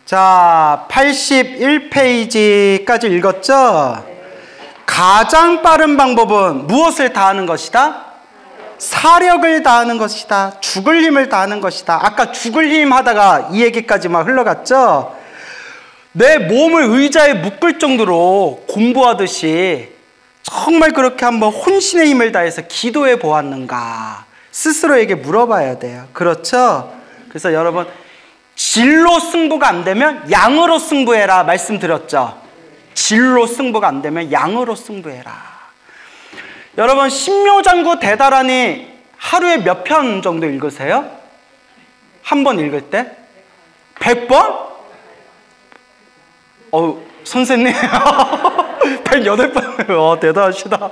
자, 81페이지까지 읽었죠? 가장 빠른 방법은 무엇을 다하는 것이다? 사력을 다하는 것이다. 죽을 힘을 다하는 것이다. 아까 죽을 힘 하다가 이 얘기까지 막 흘러갔죠? 내 몸을 의자에 묶을 정도로 공부하듯이 정말 그렇게 한번 혼신의 힘을 다해서 기도해 보았는가? 스스로에게 물어봐야 돼요. 그렇죠? 그래서 여러분, 질로 승부가 안 되면 양으로 승부해라 말씀드렸죠? 질로 승부가 안 되면 양으로 승부해라. 여러분, 신묘장구 대다라니 하루에 몇 편 정도 읽으세요? 한 번 읽을 때? 100번? 선생님 108번 대단하시다.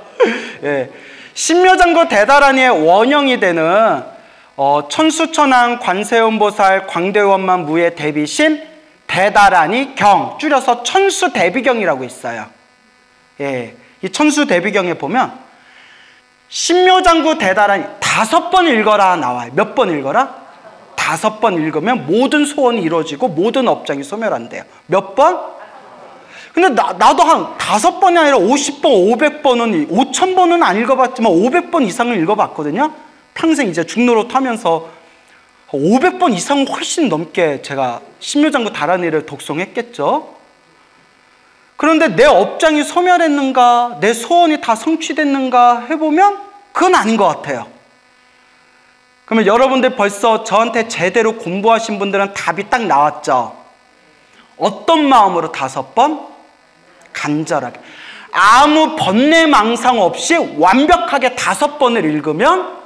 예. 신묘장구 대다라니의 원형이 되는 천수천왕 관세음보살 광대원만 무예 대비심 대다라니 경, 줄여서 천수대비경이라고 있어요. 예, 이 천수대비경에 보면 신묘장구 대다라니 5번 읽어라 나와요. 몇 번 읽어라? 5번 읽으면 모든 소원이 이루어지고 모든 업장이 소멸한대요. 몇 번? 근데 나도 한 5번이 아니라 50번, 500번은, 5000번은 안 읽어봤지만 500번 이상을 읽어봤거든요. 평생 이제 중노릇 하면서 500번 이상 훨씬 넘게 제가 신묘장구 다라니를 독송했겠죠. 그런데 내 업장이 소멸했는가, 내 소원이 다 성취됐는가 해보면 그건 아닌 것 같아요. 그러면 여러분들 벌써 저한테 제대로 공부하신 분들은 답이 딱 나왔죠. 어떤 마음으로 5번? 간절하게. 아무 번뇌망상 없이 완벽하게 5번을 읽으면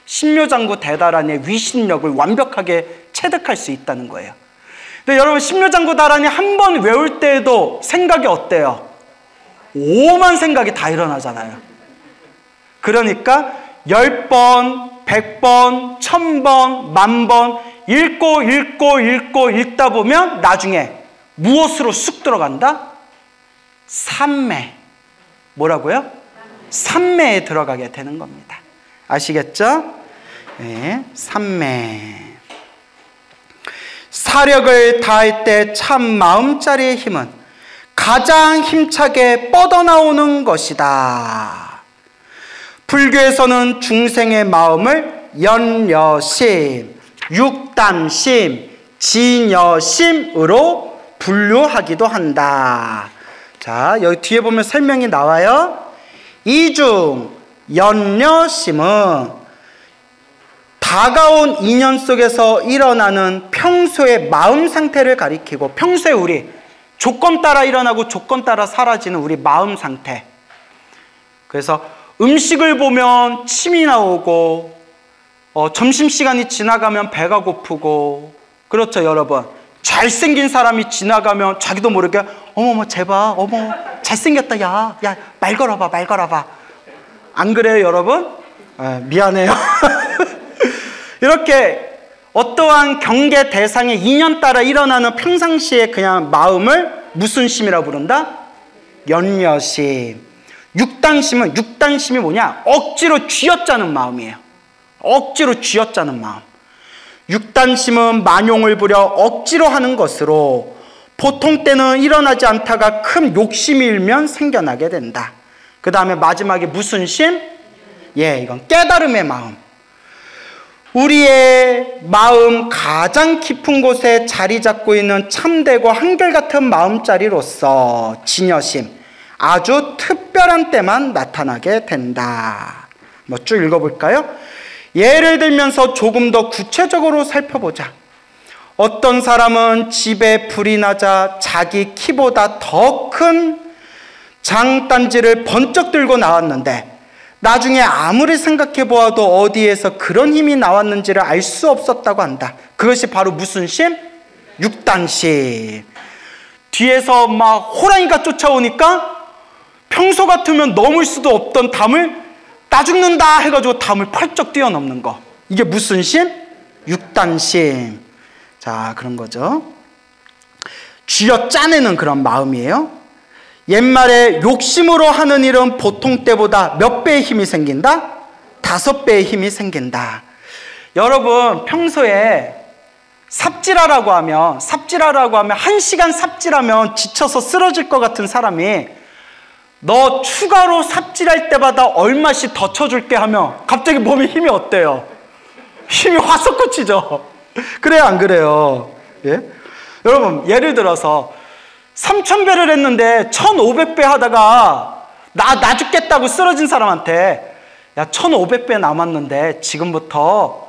신묘장구 대다라니의 위신력을 완벽하게 체득할 수 있다는 거예요. 근데 여러분, 신묘장구 다라니 한 번 외울 때에도 생각이 어때요? 오만 생각이 다 일어나잖아요. 그러니까 10번, 100번, 1000번, 10,000번 읽고 읽다 보면 나중에 무엇으로 쑥 들어간다? 삼매. 뭐라고요? 삼매에 들어가게 되는 겁니다. 아시겠죠? 네, 삼매. 사력을 다할 때 참 마음자리의 힘은 가장 힘차게 뻗어나오는 것이다. 불교에서는 중생의 마음을 연여심, 육단심, 진여심으로 분류하기도 한다. 자, 여기 뒤에 보면 설명이 나와요. 이중 연여심은 다가온 인연 속에서 일어나는 평소의 마음 상태를 가리키고, 평소에 우리 조건 따라 일어나고 조건 따라 사라지는 우리 마음 상태. 그래서 음식을 보면 침이 나오고, 점심시간이 지나가면 배가 고프고, 그렇죠 여러분? 잘생긴 사람이 지나가면 자기도 모르게 어머머 제발 어머 잘생겼다 야 말 걸어봐 말 걸어봐. 안 그래요 여러분? 미안해요. 이렇게 어떠한 경계 대상의 인연 따라 일어나는 평상시에 그냥 마음을 무슨 심이라고 부른다? 연여심. 육단심이 뭐냐? 억지로 쥐어짜는 마음이에요. 억지로 쥐어짜는 마음. 육단심은 만용을 부려 억지로 하는 것으로 보통 때는 일어나지 않다가 큰 욕심이 일면 생겨나게 된다. 그 다음에 마지막에 무슨 심? 예, 이건 깨달음의 마음. 우리의 마음 가장 깊은 곳에 자리 잡고 있는 참되고 한결같은 마음자리로서 진여심, 아주 특별한 때만 나타나게 된다. 뭐 쭉 읽어볼까요? 예를 들면서 조금 더 구체적으로 살펴보자. 어떤 사람은 집에 불이 나자 자기 키보다 더 큰 장단지를 번쩍 들고 나왔는데 나중에 아무리 생각해 보아도 어디에서 그런 힘이 나왔는지를 알 수 없었다고 한다. 그것이 바로 무슨 심? 육단심. 뒤에서 막 호랑이가 쫓아오니까 평소 같으면 넘을 수도 없던 담을 나 죽는다 해가지고 담을 펄쩍 뛰어넘는 거. 이게 무슨 심? 육단심. 자, 그런 거죠. 쥐어 짜내는 그런 마음이에요. 옛말에 욕심으로 하는 일은 보통 때보다 몇 배의 힘이 생긴다? 5배의 힘이 생긴다. 여러분, 평소에 삽질하라고 하면 1시간 삽질하면 지쳐서 쓰러질 것 같은 사람이 너 추가로 삽질할 때마다 얼마씩 더 쳐줄게 하면 갑자기 몸에 힘이 어때요? 힘이 확 솟구치죠. 그래요, 안 그래요? 예? 여러분, 예를 들어서 3,000배를 했는데 1,500배 하다가 나 죽겠다고 쓰러진 사람한테 야, 1,500배 남았는데 지금부터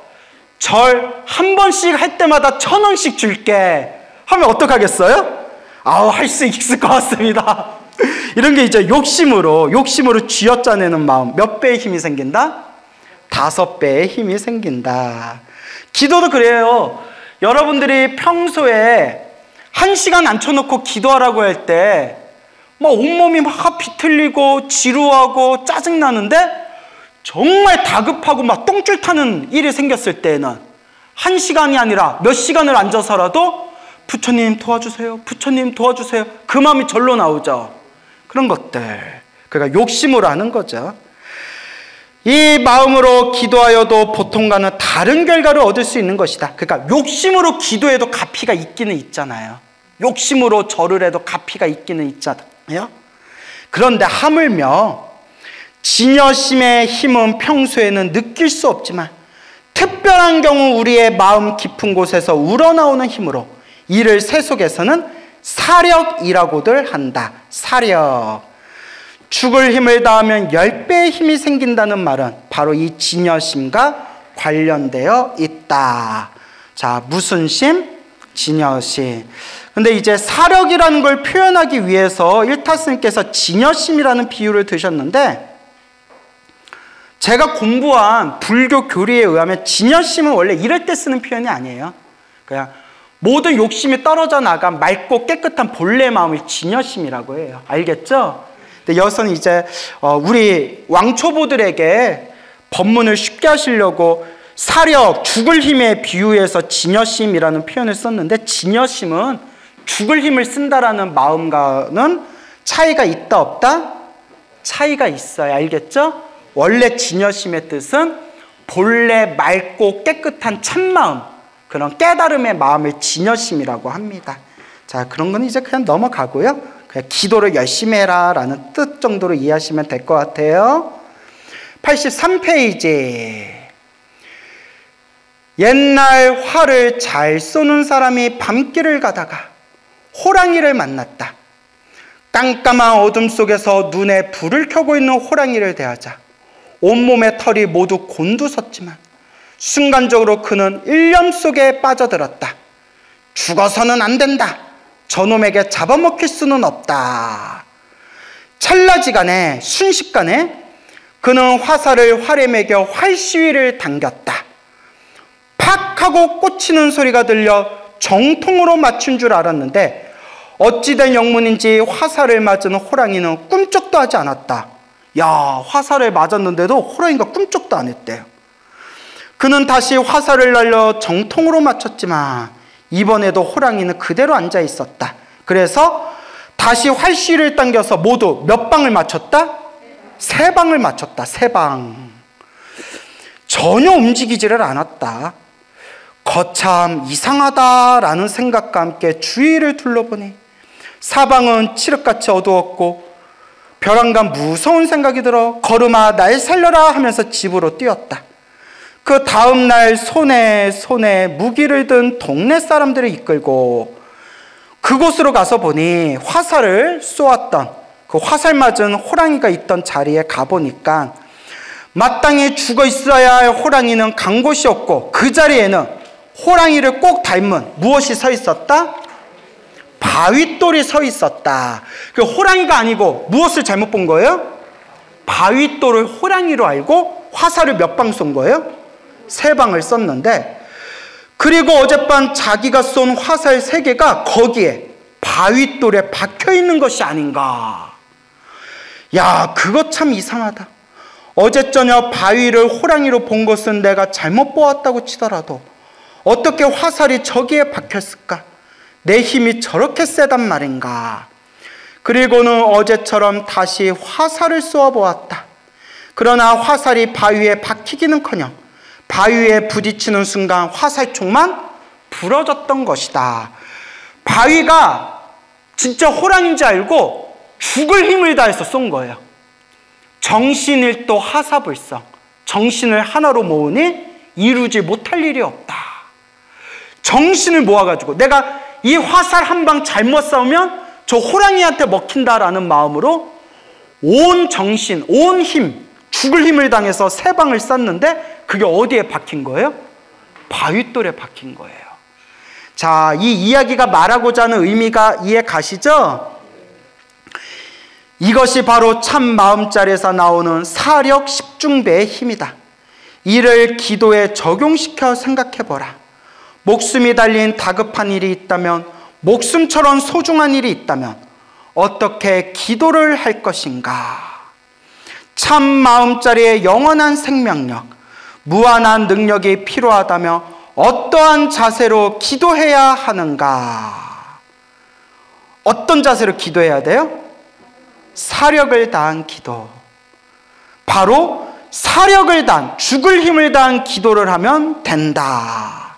절 한 번씩 할 때마다 1,000원씩 줄게 하면 어떡하겠어요? 아우, 할 수 있을 것 같습니다. 이런 게 이제 욕심으로 쥐어짜내는 마음. 몇 배의 힘이 생긴다? 5배의 힘이 생긴다. 기도도 그래요. 여러분들이 평소에 1시간 앉혀놓고 기도하라고 할 때 막 온몸이 막 비틀리고 지루하고 짜증나는데 정말 다급하고 막 똥줄 타는 일이 생겼을 때에는 1시간이 아니라 몇 시간을 앉아서라도 부처님 도와주세요, 부처님 도와주세요, 그 마음이 절로 나오죠. 그런 것들, 그러니까 욕심으로 하는 거죠. 이 마음으로 기도하여도 보통과는 다른 결과를 얻을 수 있는 것이다. 그러니까 욕심으로 기도해도 가피가 있기는 있잖아요. 욕심으로 절을 해도 가피가 있기는 있잖아요. 그런데 하물며 진여심의 힘은 평소에는 느낄 수 없지만 특별한 경우 우리의 마음 깊은 곳에서 우러나오는 힘으로 이를 세속에서는 사력이라고들 한다. 사력. 죽을 힘을 다하면 10배의 힘이 생긴다는 말은 바로 이 진여심과 관련되어 있다. 자, 무슨 심? 진여심. 근데 이제 사력이라는 걸 표현하기 위해서 일타스님께서 진여심이라는 비유를 드셨는데, 제가 공부한 불교 교리에 의하면 진여심은 원래 이럴 때 쓰는 표현이 아니에요. 그냥 모든 욕심이 떨어져 나간 맑고 깨끗한 본래의 마음을 진여심이라고 해요. 알겠죠? 근데 여기서는 이제 우리 왕초보들에게 법문을 쉽게 하시려고 사력, 죽을 힘에 비유해서 진여심이라는 표현을 썼는데, 진여심은 죽을 힘을 쓴다라는 마음과는 차이가 있다 없다? 차이가 있어요. 알겠죠? 원래 진여심의 뜻은 본래 맑고 깨끗한 참마음, 그런 깨달음의 마음을 진여심이라고 합니다. 자, 그런 건 이제 그냥 넘어가고요. 그냥 기도를 열심히 해라 라는 뜻 정도로 이해하시면 될 것 같아요. 83페이지. 옛날 활을 잘 쏘는 사람이 밤길을 가다가 호랑이를 만났다. 깜깜한 어둠 속에서 눈에 불을 켜고 있는 호랑이를 대하자 온몸의 털이 모두 곤두섰지만 순간적으로 그는 일념 속에 빠져들었다. 죽어서는 안 된다. 저놈에게 잡아먹힐 수는 없다. 찰나지간에 순식간에 그는 화살을 활에 매겨 활시위를 당겼다. 팍 하고 꽂히는 소리가 들려 정통으로 맞춘 줄 알았는데 어찌된 영문인지 화살을 맞은 호랑이는 꿈쩍도 하지 않았다. 야, 화살을 맞았는데도 호랑이가 꿈쩍도 안 했대요. 그는 다시 화살을 날려 정통으로 맞췄지만 이번에도 호랑이는 그대로 앉아 있었다. 그래서 다시 활시를 당겨서 모두 몇 방을 맞췄다? 3방을 맞췄다. 3방. 전혀 움직이지를 않았다. 거참 이상하다라는 생각과 함께 주위를 둘러보니 사방은 칠흑같이 어두웠고 벼랑간 무서운 생각이 들어 걸음아 날 살려라 하면서 집으로 뛰었다. 그 다음 날 손에 무기를 든 동네 사람들을 이끌고 그곳으로 가서 보니 화살을 쏘았던 그 화살 맞은 호랑이가 있던 자리에 가보니까 마땅히 죽어 있어야 할 호랑이는 간 곳이 없고 그 자리에는 호랑이를 꼭 닮은 무엇이 서 있었다? 바윗돌이 서 있었다. 그 호랑이가 아니고 무엇을 잘못 본 거예요? 바윗돌을 호랑이로 알고 화살을 몇 방 쏜 거예요? 3방을 썼는데, 그리고 어젯밤 자기가 쏜 화살 3개가 거기에 바윗돌에 박혀 있는 것이 아닌가. 야, 그거 참 이상하다. 어제 저녁 바위를 호랑이로 본 것은 내가 잘못 보았다고 치더라도 어떻게 화살이 저기에 박혔을까? 내 힘이 저렇게 세단 말인가? 그리고는 어제처럼 다시 화살을 쏘아보았다. 그러나 화살이 바위에 박히기는커녕 바위에 부딪히는 순간 화살촉만 푹 부러졌던 것이다. 바위가 진짜 호랑인지 알고 죽을 힘을 다해서 쏜 거예요. 정신일도 하사불성. 정신을 하나로 모으니 이루지 못할 일이 없다. 정신을 모아가지고 내가 이 화살 한 방 잘못 쏘면 저 호랑이한테 먹힌다라는 마음으로 온 정신, 온 힘, 죽을 힘을 당해서 세 방을 쐈는데 그게 어디에 박힌 거예요? 바윗돌에 박힌 거예요. 자, 이 이야기가 말하고자 하는 의미가 이해 가시죠? 이것이 바로 참 마음자리에서 나오는 사력 십중배의 힘이다. 이를 기도에 적용시켜 생각해보라. 목숨이 달린 다급한 일이 있다면, 목숨처럼 소중한 일이 있다면 어떻게 기도를 할 것인가? 참 마음자리의 영원한 생명력, 무한한 능력이 필요하다면 어떠한 자세로 기도해야 하는가? 어떤 자세로 기도해야 돼요? 사력을 다한 기도. 바로 사력을 다한, 죽을 힘을 다한 기도를 하면 된다.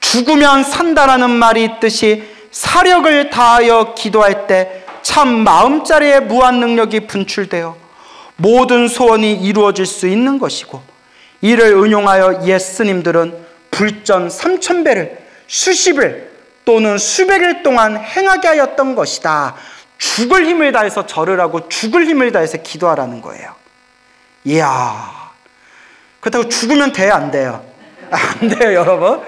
죽으면 산다라는 말이 있듯이 사력을 다하여 기도할 때 참 마음자리의 무한 능력이 분출되어 모든 소원이 이루어질 수 있는 것이고, 이를 응용하여 옛 스님들은 불전 3000배를 수십일 또는 수백일 동안 행하게 하였던 것이다. 죽을 힘을 다해서 절을 하고 죽을 힘을 다해서 기도하라는 거예요. 이야, 그렇다고 죽으면 돼요, 안 돼요? 안 돼요, 여러분.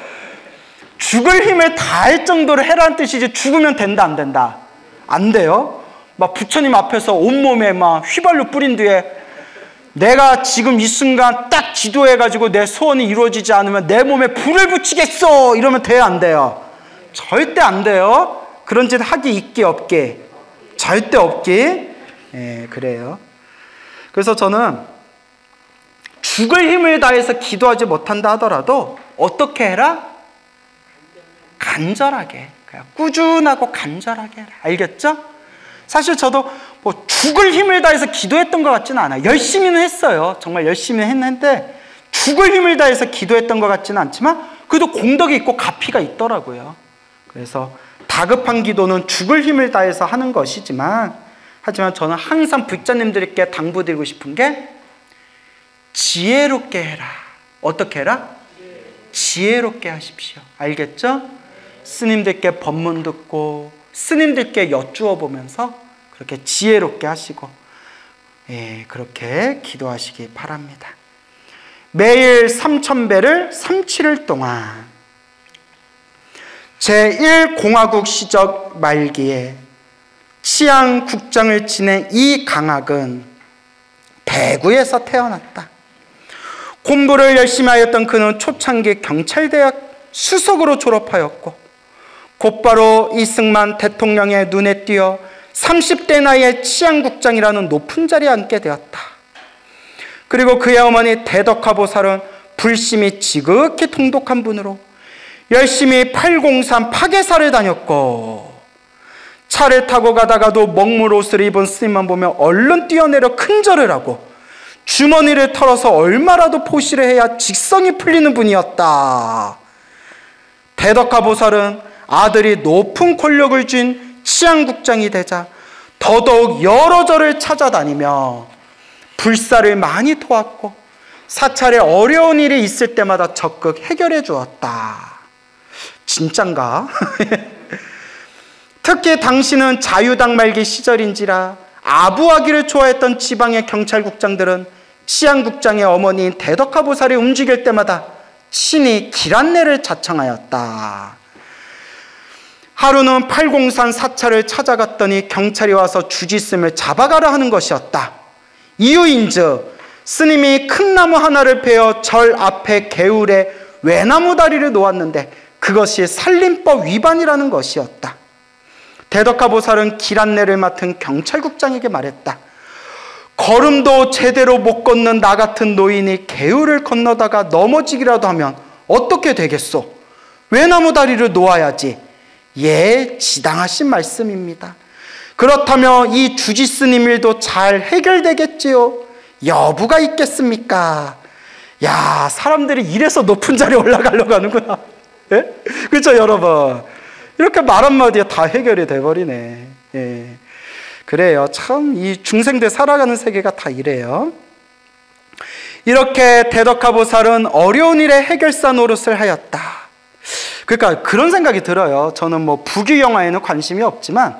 죽을 힘을 다할 정도로 해라는 뜻이지 죽으면 된다, 안 된다? 안 돼요. 막 부처님 앞에서 온몸에 막 휘발유 뿌린 뒤에 내가 지금 이 순간 딱 기도해가지고 내 소원이 이루어지지 않으면 내 몸에 불을 붙이겠어, 이러면 돼요, 안 돼요? 절대 안 돼요. 그런 짓 하기 있기 없기, 절대 없기. 예, 그래요. 그래서 저는 죽을 힘을 다해서 기도하지 못한다 하더라도 어떻게 해라? 간절하게, 그냥 꾸준하고 간절하게 해라. 알겠죠? 사실 저도 뭐 죽을 힘을 다해서 기도했던 것 같지는 않아요. 열심히는 했어요. 정말 열심히 했는데 죽을 힘을 다해서 기도했던 것 같지는 않지만 그래도 공덕이 있고 가피가 있더라고요. 그래서 다급한 기도는 죽을 힘을 다해서 하는 것이지만, 하지만 저는 항상 불자님들께 당부드리고 싶은 게 지혜롭게 해라. 어떻게 해라? 지혜롭게 하십시오. 알겠죠? 스님들께 법문 듣고 스님들께 여쭈어 보면서 그렇게 지혜롭게 하시고, 예, 그렇게 기도하시기 바랍니다. 매일 3000배를 37일 동안 제1공화국 시적 말기에 치안국장을 지낸 이 강학은 대구에서 태어났다. 공부를 열심히 하였던 그는 초창기 경찰대학 수석으로 졸업하였고 곧바로 이승만 대통령의 눈에 띄어 30대 나이에 치안국장이라는 높은 자리에 앉게 되었다. 그리고 그의 어머니 대덕화보살은 불심이 지극히 통독한 분으로 열심히 803 파괴사를 다녔고, 차를 타고 가다가도 먹물 옷을 입은 스님만 보면 얼른 뛰어내려 큰절을 하고 주머니를 털어서 얼마라도 포시를 해야 직성이 풀리는 분이었다. 대덕화보살은 아들이 높은 권력을 쥔 치안국장이 되자 더더욱 여러 절을 찾아다니며 불사를 많이 도왔고 사찰에 어려운 일이 있을 때마다 적극 해결해 주었다. 진짠가? 특히 당시는 자유당 말기 시절인지라 아부하기를 좋아했던 지방의 경찰국장들은 치안국장의 어머니인 대덕화보살이 움직일 때마다 친히 길 안내를 자청하였다. 하루는 803 사찰을 찾아갔더니 경찰이 와서 주짓스님을 잡아가라 하는 것이었다. 이유인즉 스님이 큰 나무 하나를 베어 절 앞에 개울에 외나무 다리를 놓았는데 그것이 살림법 위반이라는 것이었다. 대덕화보살은 길 안내를 맡은 경찰국장에게 말했다. 걸음도 제대로 못 걷는 나 같은 노인이 개울을 건너다가 넘어지기라도 하면 어떻게 되겠소? 외나무 다리를 놓아야지. 예, 지당하신 말씀입니다. 그렇다면 이 주짓스님 일도 잘 해결되겠지요? 여부가 있겠습니까? 야, 사람들이 이래서 높은 자리에 올라가려고 하는구나. 예? 그렇죠, 여러분? 이렇게 말 한마디에 다 해결이 돼버리네. 예. 그래요. 참, 이 중생들 살아가는 세계가 다 이래요. 이렇게 대덕하보살은 어려운 일의 해결사 노릇을 하였다. 그러니까 그런 생각이 들어요. 저는 뭐 부귀영화에는 관심이 없지만,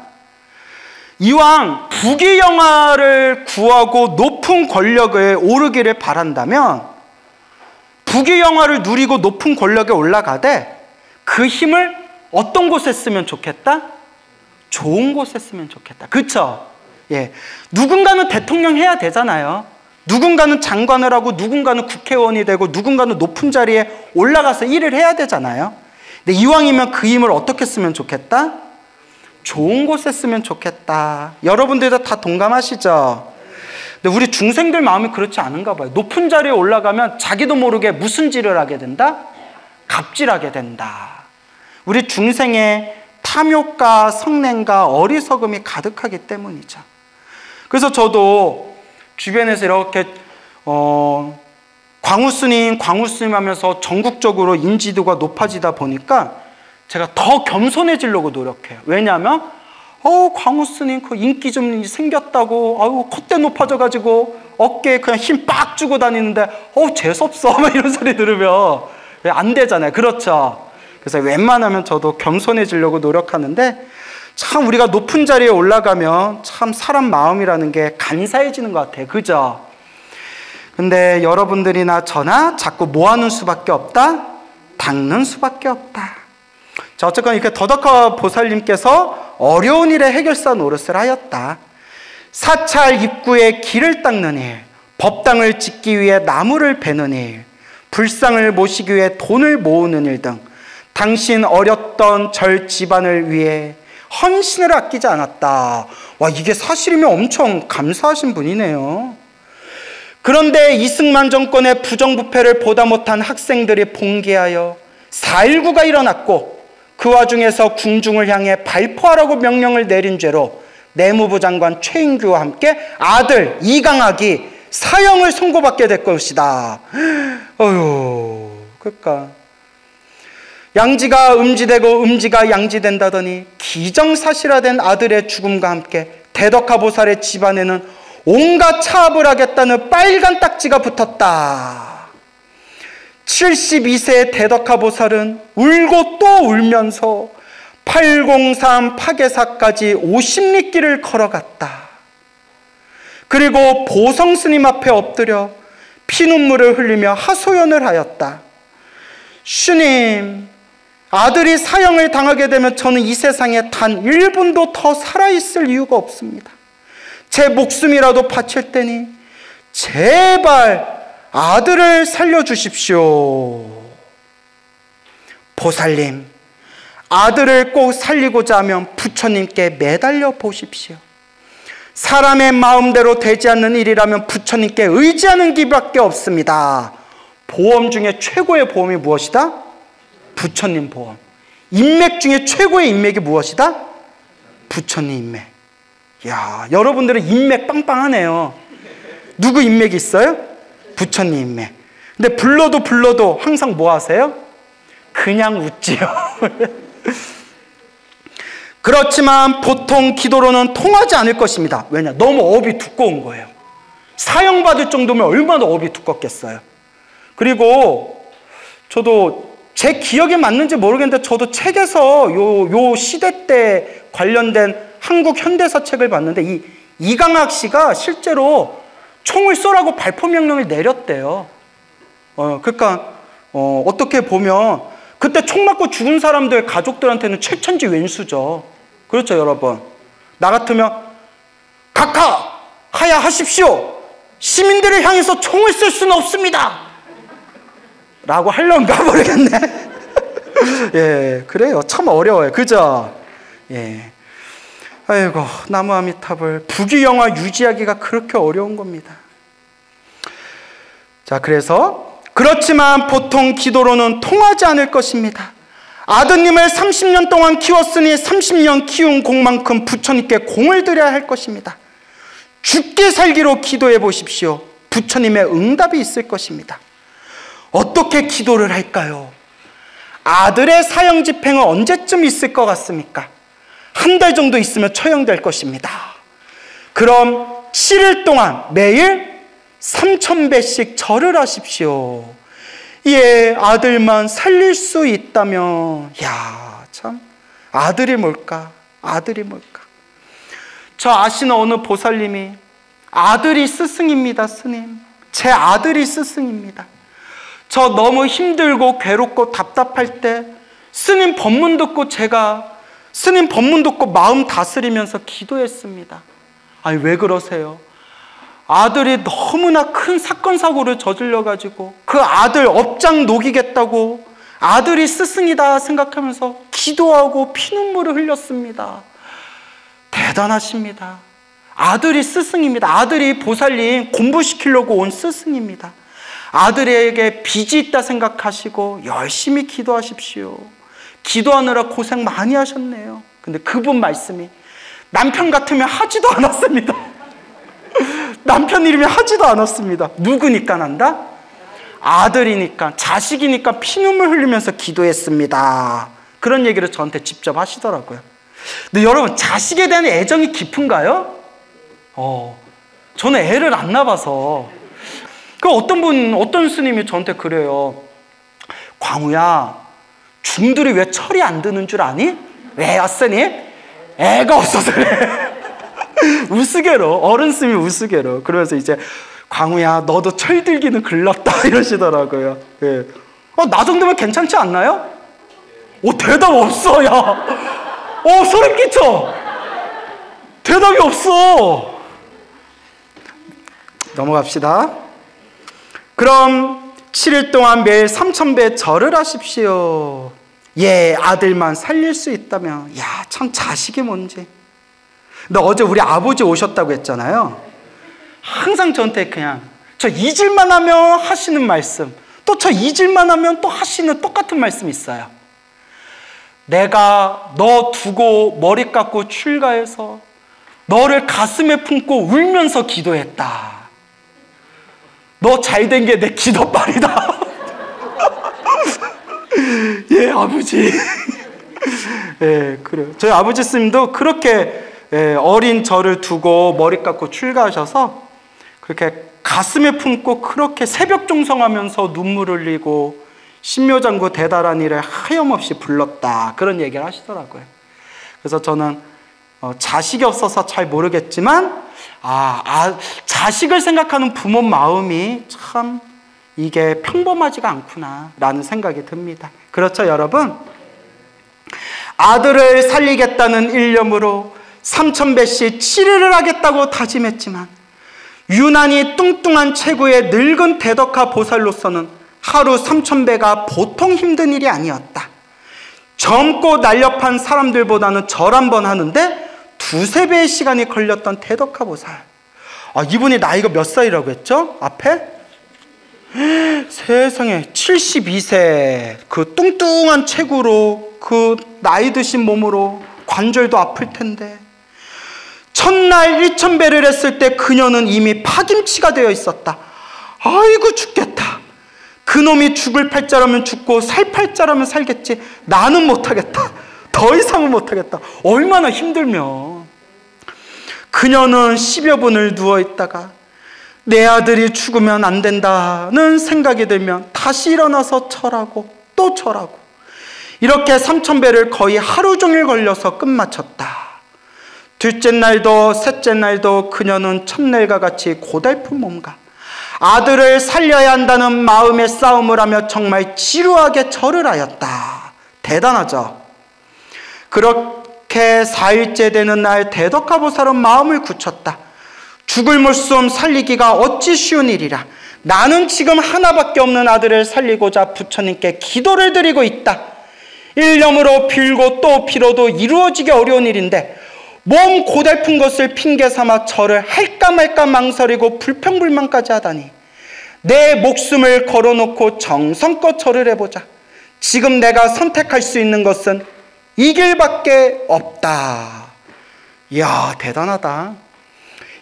이왕 부귀영화를 구하고 높은 권력에 오르기를 바란다면 부귀영화를 누리고 높은 권력에 올라가되 그 힘을 어떤 곳에 쓰면 좋겠다? 좋은 곳에 쓰면 좋겠다. 그렇죠? 예. 누군가는 대통령 해야 되잖아요. 누군가는 장관을 하고 누군가는 국회의원이 되고 누군가는 높은 자리에 올라가서 일을 해야 되잖아요. 근데 이왕이면 그 힘을 어떻게 쓰면 좋겠다? 좋은 곳에 쓰면 좋겠다. 여러분들도 다 동감하시죠? 근데 우리 중생들 마음이 그렇지 않은가 봐요. 높은 자리에 올라가면 자기도 모르게 무슨 질을 하게 된다? 갑질하게 된다. 우리 중생의 탐욕과 성냄과 어리석음이 가득하기 때문이죠. 그래서 저도 주변에서 이렇게 광우스님 하면서 전국적으로 인지도가 높아지다 보니까 제가 더 겸손해지려고 노력해요. 왜냐하면 광우스님 그 인기 좀 생겼다고 콧대 높아져가지고 어깨에 그냥 힘 빡 주고 다니는데 재수없어 막 이런 소리 들으면 안 되잖아요. 그렇죠? 그래서 웬만하면 저도 겸손해지려고 노력하는데 참 우리가 높은 자리에 올라가면 참 사람 마음이라는 게 간사해지는 것 같아요. 그죠? 근데 여러분들이나 저나 자꾸 뭐 하는 수밖에 없다? 닦는 수밖에 없다. 자, 어쨌건 이렇게 더덕하 보살님께서 어려운 일의 해결사 노릇을 하였다. 사찰 입구에 길을 닦는 일, 법당을 짓기 위해 나무를 베는 일, 불상을 모시기 위해 돈을 모으는 일 등 당신 어렸던 절 집안을 위해 헌신을 아끼지 않았다. 와, 이게 사실이면 엄청 감사하신 분이네요. 그런데 이승만 정권의 부정부패를 보다 못한 학생들이 봉기하여 4.19가 일어났고 그 와중에서 궁중을 향해 발포하라고 명령을 내린 죄로 내무부 장관 최인규와 함께 아들 이강학이 사형을 선고받게 될 것이다. 어휴, 그러니까 양지가 음지되고 음지가 양지된다더니 기정사실화된 아들의 죽음과 함께 대덕하보살의 집안에는 온갖 차압을 하겠다는 빨간 딱지가 붙었다. 72세의 대덕하보살은 울고 또 울면서 803 파괴사까지 50리길을 걸어갔다. 그리고 보성스님 앞에 엎드려 피눈물을 흘리며 하소연을 하였다. 주님, 아들이 사형을 당하게 되면 저는 이 세상에 단 1분도 더 살아있을 이유가 없습니다. 제 목숨이라도 바칠 테니 제발 아들을 살려주십시오. 보살님, 아들을 꼭 살리고자 하면 부처님께 매달려 보십시오. 사람의 마음대로 되지 않는 일이라면 부처님께 의지하는 길밖에 없습니다. 보험 중에 최고의 보험이 무엇이다? 부처님 보험. 인맥 중에 최고의 인맥이 무엇이다? 부처님 인맥. 야, 여러분들은 인맥 빵빵하네요. 누구 인맥이 있어요? 부처님 인맥. 근데 불러도 항상 뭐 하세요? 그냥 웃지요. 그렇지만 보통 기도로는 통하지 않을 것입니다. 왜냐? 너무 업이 두꺼운 거예요. 사형받을 정도면 얼마나 업이 두껍겠어요. 그리고 저도 제 기억에 맞는지 모르겠는데 저도 책에서 요 시대 때 관련된 한국 현대사 책을 봤는데 이 이강학 씨가 실제로 총을 쏘라고 발포 명령을 내렸대요. 그러니까 어떻게 보면 그때 총 맞고 죽은 사람들 가족들한테는 최천지 왼수죠. 그렇죠, 여러분? 나 같으면 각하 하야 하십시오. 시민들을 향해서 총을 쓸 수는 없습니다. 라고 하려는가 모르겠네. 예, 그래요. 참 어려워요. 그죠? 예. 아이고, 나무아미타불. 부귀영화 유지하기가 그렇게 어려운 겁니다. 자, 그래서 그렇지만 보통 기도로는 통하지 않을 것입니다. 아드님을 30년 동안 키웠으니 30년 키운 공만큼 부처님께 공을 드려야 할 것입니다. 죽기 살기로 기도해 보십시오. 부처님의 응답이 있을 것입니다. 어떻게 기도를 할까요? 아들의 사형 집행은 언제쯤 있을 것 같습니까? 한 달 정도 있으면 처형될 것입니다. 그럼 7일 동안 매일 3,000배씩 절을 하십시오. 예, 아들만 살릴 수 있다면, 야, 참, 아들이 뭘까? 아들이 뭘까? 저 아시는 어느 보살님이 아들이 스승입니다, 스님. 제 아들이 스승입니다. 저 너무 힘들고 괴롭고 답답할 때 스님 법문 듣고 스님 법문 듣고 마음 다스리면서 기도했습니다. 아니, 왜 그러세요? 아들이 너무나 큰 사건 사고를 저질러가지고 그 아들 업장 녹이겠다고 아들이 스승이다 생각하면서 기도하고 피눈물을 흘렸습니다. 대단하십니다. 아들이 스승입니다. 아들이 보살님 공부시키려고 온 스승입니다. 아들에게 빚이 있다 생각하시고 열심히 기도하십시오. 기도하느라 고생 많이 하셨네요. 근데 그분 말씀이 남편 같으면 하지도 않았습니다. 남편 이름이 하지도 않았습니다. 누구니까 난다? 아들이니까, 자식이니까 피눈물 흘리면서 기도했습니다. 그런 얘기를 저한테 직접 하시더라고요. 근데 여러분, 자식에 대한 애정이 깊은가요? 저는 애를 안 낳아봐서. 어떤 스님이 저한테 그래요. 광우야, 중들이 왜 철이 안 드는 줄 아니? 왜요, 스님? 애가 없어서 그래. 우스개로, 어른 스님이 우스개로. 그러면서 이제, 광우야, 너도 철들기는 글렀다. 이러시더라고요. 예. 나 정도면 괜찮지 않나요? 대답 없어, 야. 소름 끼쳐. 대답이 없어. 넘어갑시다. 그럼 7일 동안 매일 3,000배 절을 하십시오. 예, 아들만 살릴 수 있다면. 야, 참 자식이 뭔지. 근데 어제 우리 아버지 오셨다고 했잖아요. 항상 저한테 그냥 저 잊을만 하면 하시는 말씀, 또 저 잊을만 하면 또 하시는 똑같은 말씀이 있어요. 내가 너 두고 머리 깎고 출가해서 너를 가슴에 품고 울면서 기도했다. 너 잘된 게 내 기도빨이다. 예, 아버지. 예, 그래요. 저희 아버지 스님도 그렇게 어린 저를 두고 머리 깎고 출가하셔서 그렇게 가슴에 품고 그렇게 새벽 종성하면서 눈물 흘리고 신묘장구 대단한 일을 하염없이 불렀다. 그런 얘기를 하시더라고요. 그래서 저는 자식이 없어서 잘 모르겠지만 자식을 생각하는 부모 마음이 참 이게 평범하지가 않구나 라는 생각이 듭니다. 그렇죠, 여러분? 아들을 살리겠다는 일념으로 3,000배씩 치료를 하겠다고 다짐했지만 유난히 뚱뚱한 체구의 늙은 대덕화 보살로서는 하루 3,000배가 보통 힘든 일이 아니었다. 젊고 날렵한 사람들보다는 절 한 번 하는데 2~3배의 시간이 걸렸던 대덕화 보살. 이분이 나이가 몇 살이라고 했죠? 앞에? 세상에 72세 그 뚱뚱한 체구로 그 나이 드신 몸으로 관절도 아플 텐데 첫날 1,000배를 했을 때 그녀는 이미 파김치가 되어 있었다. 아이고 죽겠다. 그놈이 죽을 팔자라면 죽고 살 팔자라면 살겠지. 나는 못하겠다. 더 이상은 못하겠다. 얼마나 힘들면. 그녀는 10여 분을 누워있다가 내 아들이 죽으면 안 된다는 생각이 들면 다시 일어나서 절하고 또 절하고 이렇게 3,000배를 거의 하루 종일 걸려서 끝마쳤다. 둘째 날도 셋째 날도 그녀는 첫날과 같이 고달픈 몸과 아들을 살려야 한다는 마음의 싸움을 하며 정말 지루하게 절을 하였다. 대단하죠? 그렇게 4일째 되는 날 대덕화 보살은 마음을 굳혔다. 죽을 목숨 살리기가 어찌 쉬운 일이라. 나는 지금 하나밖에 없는 아들을 살리고자 부처님께 기도를 드리고 있다. 일념으로 빌고 또 빌어도 이루어지기 어려운 일인데 몸 고달픈 것을 핑계 삼아 절을 할까 말까 망설이고 불평불만까지 하다니 내 목숨을 걸어놓고 정성껏 절을 해보자. 지금 내가 선택할 수 있는 것은 이 길밖에 없다. 이야, 대단하다.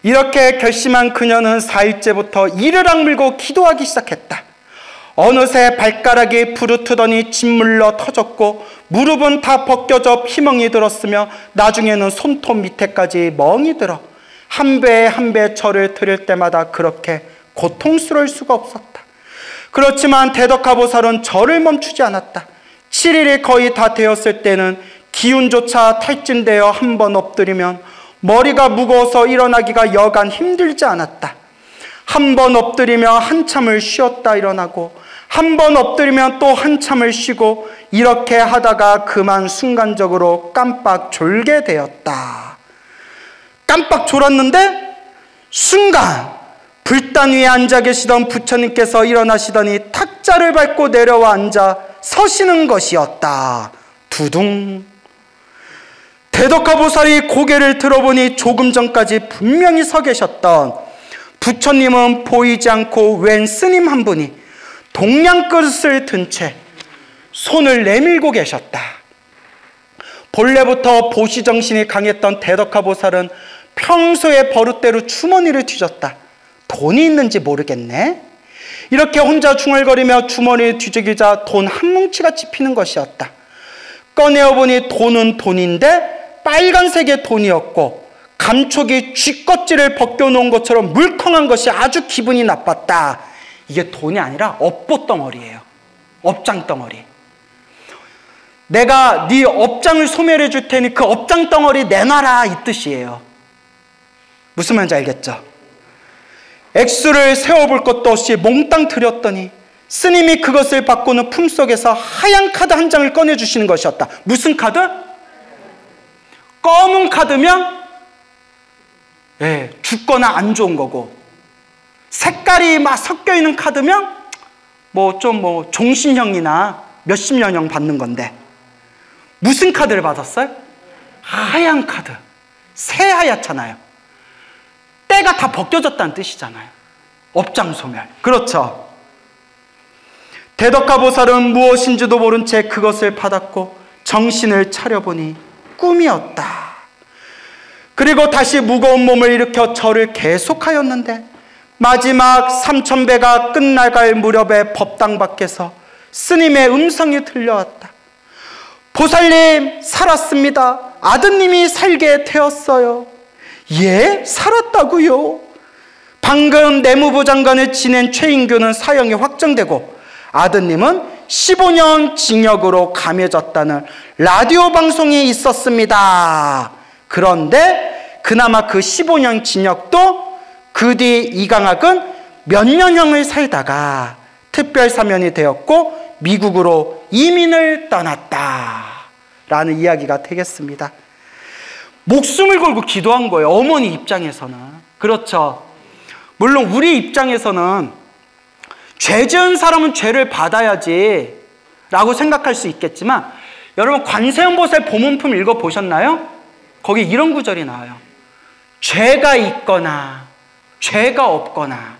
이렇게 결심한 그녀는 4일째부터 이를 악물고 기도하기 시작했다. 어느새 발가락이 부르트더니 짓물러 터졌고 무릎은 다 벗겨져 피멍이 들었으며 나중에는 손톱 밑에까지 멍이 들어 한 배 한 배 절을 드릴 때마다 그렇게 고통스러울 수가 없었다. 그렇지만 대덕하보살은 절을 멈추지 않았다. 7일이 거의 다 되었을 때는 기운조차 탈진되어 한 번 엎드리면 머리가 무거워서 일어나기가 여간 힘들지 않았다. 한 번 엎드리며 한참을 쉬었다 일어나고 한 번 엎드리면 또 한참을 쉬고 이렇게 하다가 그만 순간적으로 깜빡 졸게 되었다. 깜빡 졸았는데 순간 불단 위에 앉아 계시던 부처님께서 일어나시더니 탁자를 밟고 내려와 앉아 서시는 것이었다. 두둥. 대덕하보살이 고개를 들어보니 조금 전까지 분명히 서 계셨던 부처님은 보이지 않고 웬 스님 한 분이 동양그릇을 든 채 손을 내밀고 계셨다. 본래부터 보시정신이 강했던 대덕하보살은 평소에 버릇대로 주머니를 뒤졌다. 돈이 있는지 모르겠네. 이렇게 혼자 중얼거리며 주머니를 뒤적이자 돈 한 뭉치가 찝히는 것이었다. 꺼내어보니 돈은 돈인데 빨간색의 돈이었고 감촉이 쥐껍질을 벗겨놓은 것처럼 물컹한 것이 아주 기분이 나빴다. 이게 돈이 아니라 업보덩어리예요. 업장덩어리. 내가 네 업장을 소멸해 줄 테니 그 업장덩어리 내놔라 이 뜻이에요. 무슨 말인지 알겠죠? 액수를 세어볼 것도 없이 몽땅 드렸더니 스님이 그것을 받고는 품속에서 하얀 카드 한 장을 꺼내주시는 것이었다. 무슨 카드? 검은 카드면 죽거나 안 좋은 거고, 색깔이 막 섞여 있는 카드면 종신형이나 몇십 년형 받는 건데, 무슨 카드를 받았어요? 하얀 카드. 새하얗잖아요. 때가 다 벗겨졌다는 뜻이잖아요. 업장소멸. 그렇죠. 대덕하보살은 무엇인지도 모른 채 그것을 받았고 정신을 차려보니 꿈이었다. 그리고 다시 무거운 몸을 일으켜 절을 계속하였는데 마지막 3000배가 끝나갈 무렵에 법당 밖에서 스님의 음성이 들려왔다. 보살님, 살았습니다. 아드님이 살게 되었어요. 예? 살았다고요? 방금 내무부 장관을 지낸 최인규는 사형이 확정되고 아드님은 15년 징역으로 감해졌다는 라디오 방송이 있었습니다. 그런데 그나마 그 15년 징역도 그 뒤 이강학은 몇 년형을 살다가 특별사면이 되었고 미국으로 이민을 떠났다 라는 이야기가 되겠습니다. 목숨을 걸고 기도한 거예요. 어머니 입장에서는. 그렇죠. 물론 우리 입장에서는 죄 지은 사람은 죄를 받아야지 라고 생각할 수 있겠지만, 여러분 관세음보살 보문품 읽어보셨나요? 거기 이런 구절이 나와요. 죄가 있거나 죄가 없거나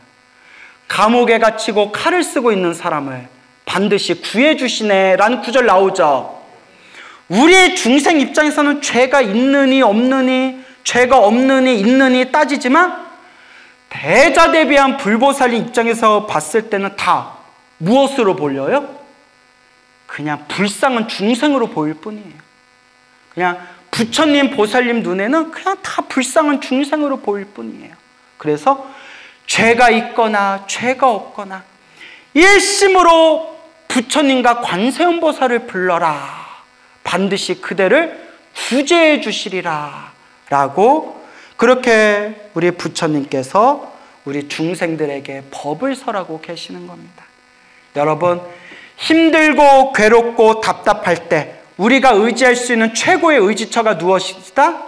감옥에 갇히고 칼을 쓰고 있는 사람을 반드시 구해주시네 라는 구절 나오죠. 우리의 중생 입장에서는 죄가 있느니 없느니, 죄가 없느니 있느니 따지지만 대자대비한 불보살님 입장에서 봤을 때는 다 무엇으로 보여요? 그냥 불쌍한 중생으로 보일 뿐이에요. 그냥 부처님, 보살님 눈에는 그냥 다 불쌍한 중생으로 보일 뿐이에요. 그래서 죄가 있거나 죄가 없거나 일심으로 부처님과 관세음보살을 불러라. 반드시 그대를 구제해 주시리라 라고, 그렇게 우리 부처님께서 우리 중생들에게 법을 설하고 계시는 겁니다. 여러분, 힘들고 괴롭고 답답할 때 우리가 의지할 수 있는 최고의 의지처가 무엇이다?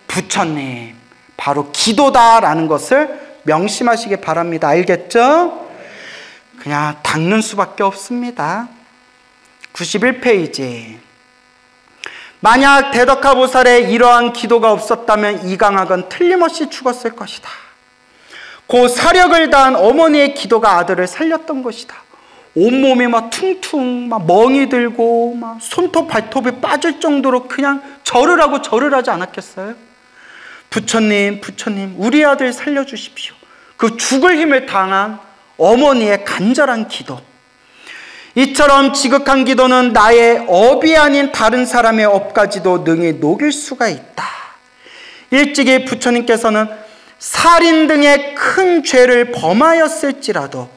부처님, 바로 기도다라는 것을 명심하시기 바랍니다. 알겠죠? 그냥 닦는 수밖에 없습니다. 91페이지. 만약 대덕하보살의 이러한 기도가 없었다면 이강학은 틀림없이 죽었을 것이다. 그 사력을 다한 어머니의 기도가 아들을 살렸던 것이다. 온몸이 막 퉁퉁 막 멍이 들고 막 손톱 발톱이 빠질 정도로 그냥 절을 하고 절을 하지 않았겠어요? 부처님, 부처님, 우리 아들 살려주십시오. 그 죽을 힘을 당한 어머니의 간절한 기도, 이처럼 지극한 기도는 나의 업이 아닌 다른 사람의 업까지도 능히 녹일 수가 있다. 일찍이 부처님께서는 살인 등의 큰 죄를 범하였을지라도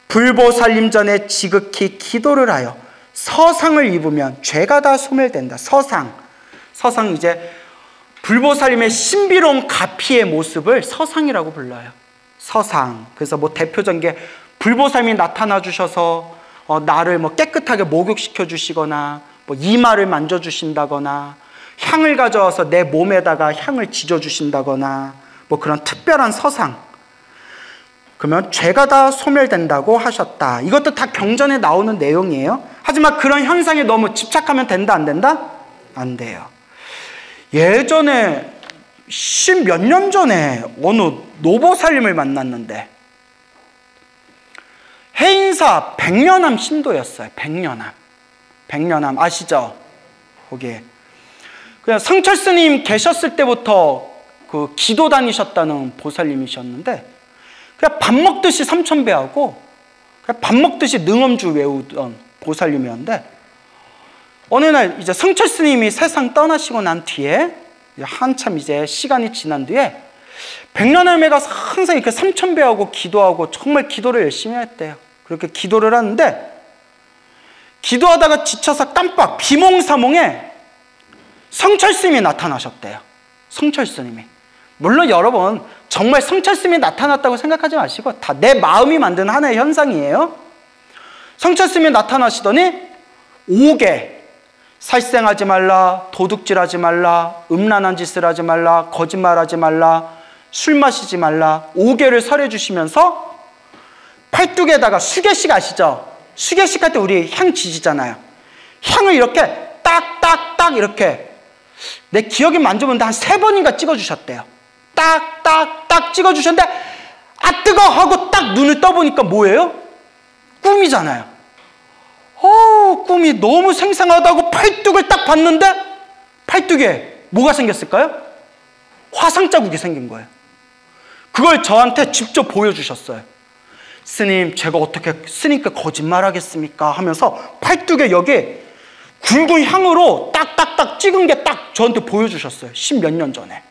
불보살림 전에 지극히 기도를 하여 서상을 입으면 죄가 다 소멸된다. 서상 이제 불보살림의 신비로운 가피의 모습을 서상이라고 불러요. 서상. 그래서 뭐 대표적인 게 불보살림이 나타나 주셔서 나를 뭐 깨끗하게 목욕시켜 주시거나 뭐 이마를 만져 주신다거나 향을 가져와서 내 몸에다가 향을 지져 주신다거나 뭐 그런 특별한 서상. 그러면 죄가 다 소멸된다고 하셨다. 이것도 다 경전에 나오는 내용이에요. 하지만 그런 현상에 너무 집착하면 된다, 안 된다? 안 돼요. 예전에 10몇 년 전에 어느 노보살림을 만났는데 해인사 백년암 신도였어요. 백년암 아시죠? 거기에 그냥 성철 스님 계셨을 때부터 그 기도 다니셨다는 보살님이셨는데 그냥 밥 먹듯이 삼천배하고 그냥 밥 먹듯이 능엄주 외우던 보살님이었는데 어느 날 이제 성철 스님이 세상 떠나시고 난 뒤에 한참 이제 시간이 지난 뒤에 백년암에 가서 항상 이렇게 삼천배하고 기도하고 정말 기도를 열심히 했대요. 그렇게 기도를 하는데 기도하다가 지쳐서 깜빡 비몽사몽에 성철 스님이 나타나셨대요. 성철 스님이. 물론 여러분 정말 성철 스님이 나타났다고 생각하지 마시고 다 내 마음이 만든 하나의 현상이에요. 성철 스님이 나타나시더니 5개 살생하지 말라, 도둑질하지 말라, 음란한 짓을 하지 말라, 거짓말하지 말라, 술 마시지 말라 5개를 설해 주시면서 팔뚝에다가 수계식 아시죠? 수계식 할 때 우리 향 지지잖아요. 향을 이렇게 딱딱딱 이렇게 내 기억이 만져보는데 한 3번인가 찍어주셨대요. 딱딱딱 찍어주셨는데 아 뜨거 하고 딱 눈을 떠보니까 뭐예요? 꿈이잖아요. 꿈이 너무 생생하다고 팔뚝을 딱 봤는데 팔뚝에 뭐가 생겼을까요? 화상 자국이 생긴 거예요. 그걸 저한테 직접 보여주셨어요. 스님 제가 어떻게 스님께 거짓말하겠습니까? 하면서 팔뚝에 여기 굵은 향으로 딱딱딱 찍은 게 딱 저한테 보여주셨어요. 10몇 년 전에.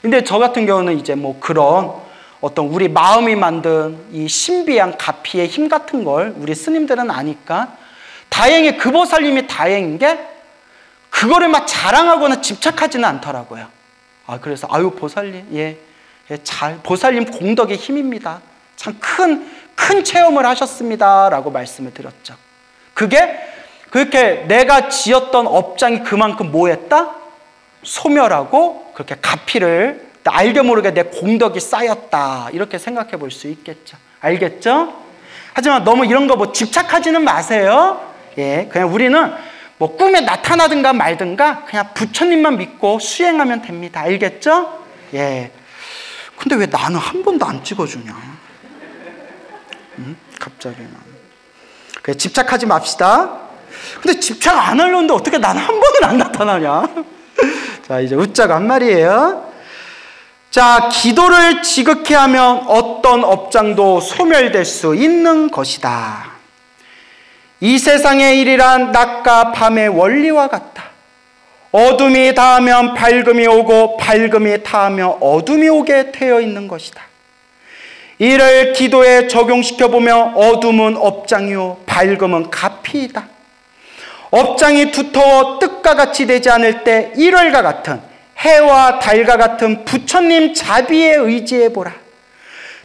근데 저 같은 경우는 이제 뭐 그런 어떤 우리 마음이 만든 이 신비한 가피의 힘 같은 걸 우리 스님들은 아니까 다행히 그 보살님이 다행인 게 그거를 막 자랑하거나 집착하지는 않더라고요. 그래서 아유 보살님 보살님 공덕의 힘입니다. 참 큰 체험을 하셨습니다 라고 말씀을 드렸죠. 그게 그렇게 내가 지었던 업장이 그만큼 뭐 했다? 소멸하고 그렇게 가피를 알게 모르게 내 공덕이 쌓였다 이렇게 생각해 볼 수 있겠죠. 알겠죠? 하지만 너무 이런 거 뭐 집착하지는 마세요. 그냥 우리는 뭐 꿈에 나타나든가 말든가 그냥 부처님만 믿고 수행하면 됩니다. 알겠죠? 근데 왜 나는 한 번도 안 찍어주냐? 갑자기 그래, 집착하지 맙시다. 근데 집착 안 하려는데 어떻게 나는 한 번은 안 나타나냐? 자, 이제 웃자고 한 말이에요. 자, 기도를 지극히 하면 어떤 업장도 소멸될 수 있는 것이다. 이 세상의 일이란 낮과 밤의 원리와 같다. 어둠이 다하면 밝음이 오고 밝음이 다하면 어둠이 오게 되어 있는 것이다. 이를 기도에 적용시켜보면 어둠은 업장이요 밝음은 가피이다. 업장이 두터워 뜻과 같이 되지 않을 때 일월과 같은 해와 달과 같은 부처님 자비에 의지해보라.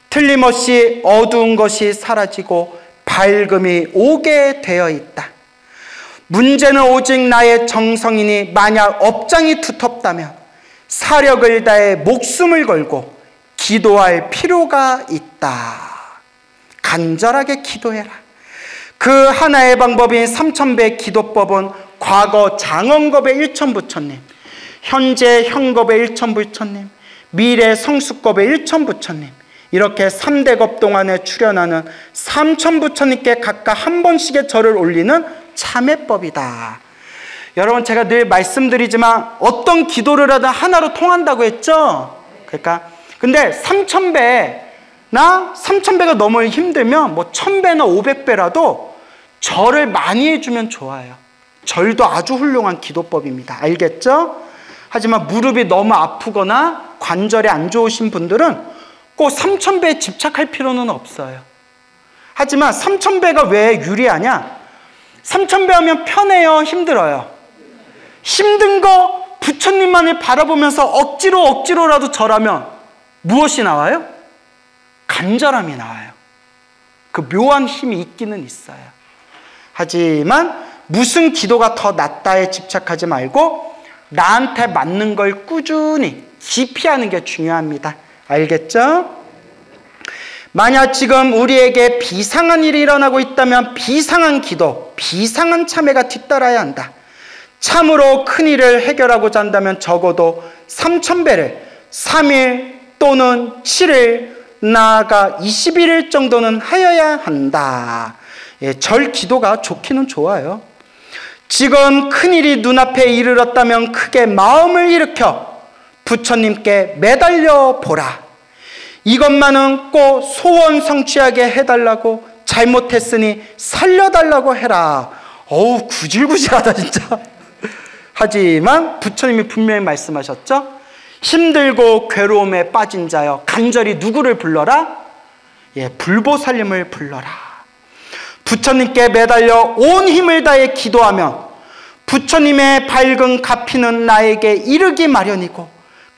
틀림없이 어두운 것이 사라지고 밝음이 오게 되어 있다. 문제는 오직 나의 정성이니 만약 업장이 두텁다면 사력을 다해 목숨을 걸고 기도할 필요가 있다. 간절하게 기도해라. 그 하나의 방법인 삼천배 기도법은 과거 장엄겁의 일천부처님, 현재 현겁의 일천부처님, 미래 성숙겁의 일천부처님 이렇게 3대 겁 동안에 출연하는 삼천부처님께 각각 한 번씩의 절을 올리는 참회법이다. 여러분 제가 늘 말씀드리지만 어떤 기도를 하든 하나로 통한다고 했죠? 그러니까 근데 3,000배나 3,000배가 넘어 힘들면 뭐 1,000배나 500배라도 절을 많이 해주면 좋아요. 절도 아주 훌륭한 기도법입니다. 알겠죠? 하지만 무릎이 너무 아프거나 관절이 안 좋으신 분들은 꼭 3000배에 집착할 필요는 없어요. 하지만 3000배가 왜 유리하냐? 3000배 하면 편해요? 힘들어요? 힘든 거 부처님만을 바라보면서 억지로라도 절하면 무엇이 나와요? 간절함이 나와요. 그 묘한 힘이 있기는 있어요. 하지만 무슨 기도가 더 낫다에 집착하지 말고 나한테 맞는 걸 꾸준히 깊이 하는 게 중요합니다. 알겠죠? 만약 지금 우리에게 비상한 일이 일어나고 있다면 비상한 기도, 비상한 참회가 뒤따라야 한다. 참으로 큰 일을 해결하고자 한다면 적어도 3000배를 3일 또는 7일 나아가 21일 정도는 하여야 한다. 예, 절 기도가 좋기는 좋아요. 지금 큰일이 눈앞에 이르렀다면 크게 마음을 일으켜 부처님께 매달려 보라. 이것만은 꼭 소원 성취하게 해달라고, 잘못했으니 살려달라고 해라. 어우, 구질구질하다 진짜. 하지만 부처님이 분명히 말씀하셨죠. 힘들고 괴로움에 빠진 자여 간절히 누구를 불러라? 예, 불보살님을 불러라. 부처님께 매달려 온 힘을 다해 기도하면 부처님의 밝은 가피는 나에게 이르기 마련이고,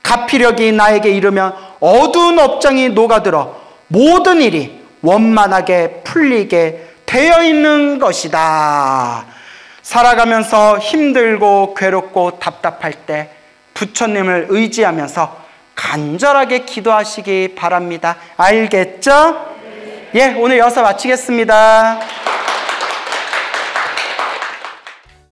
가피력이 나에게 이르면 어두운 업장이 녹아들어 모든 일이 원만하게 풀리게 되어 있는 것이다. 살아가면서 힘들고 괴롭고 답답할 때 부처님을 의지하면서 간절하게 기도하시기 바랍니다. 알겠죠? 예, 오늘 여기서 마치겠습니다.